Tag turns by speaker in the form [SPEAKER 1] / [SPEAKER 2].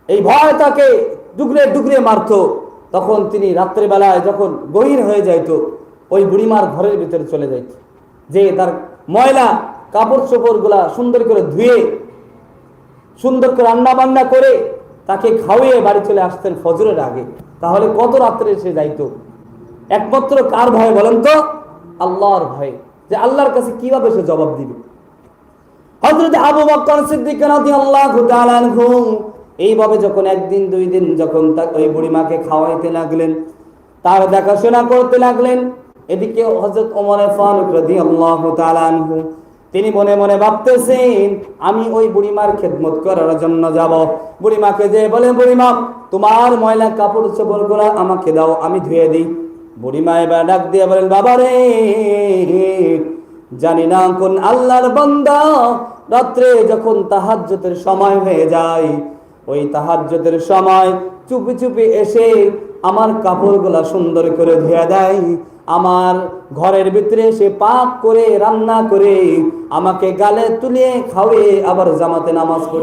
[SPEAKER 1] এই ভয় তাকে ডুগরে ডুগরে মারতো। তখন তিনি রাত্রেবেলায় যখন গহীন হয়ে যাইত, ওই বুড়িমার ঘরের ভিতরে চলে যাইত, যে তার ময়লা কাপড় চোপড় গুলা সুন্দর করে ধুয়ে সুন্দর করে রান্না বান্না করে তাকে খাওয়িয়ে বাড়ি চলে আসতেন ফজরের আগে। তাহলে কত রাত্রে সে যাইতো? একমাত্র কার ভয়ে বলেন তো? আল্লাহর ভয়ে, যে আল্লাহর কাছে কিভাবে সে জবাব দিবে। হযরত আবু বকর সিদ্দিক রাদিয়াল্লাহু তাআলা আনহু এইভাবে যখন একদিন দুই দিন যখন ওই বুড়িমাকে খাওয়াইতে লাগলেন, তার দেখাশোনা করতে লাগলেন, এদিকে হযরত ওমর ফারুক রাদিয়াল্লাহু তাআলা আনহু তিনি মনে মনে ভাবতেছেন, আমি ওই বুড়িমার খেদমত করার জন্য যাব। বুড়িমাকে যে বলে, বুড়িমা তোমার ময়লা কাপড় চোপড়গুলো আমাকে দাও, আমি ধুয়ে দিই। বুড়িমা এবার ডাক দিয়ে বলেন, বাবা রে, জানি না কোন আল্লাহর বান্দা রাত্রে যখন তাহাজ্জুদের সময় হয়ে যায়, ওই তাহাজ্জুদের সময় চুপি চুপি এসে আমার কাপড়গুলা সুন্দর করে ধুয়ে দেয়, আমার ঘরের ভিতরে সে পাক করে রান্না করে আমাকে গালে তুলে খাওয়ে আবার জামাতে নামাজ পড়ি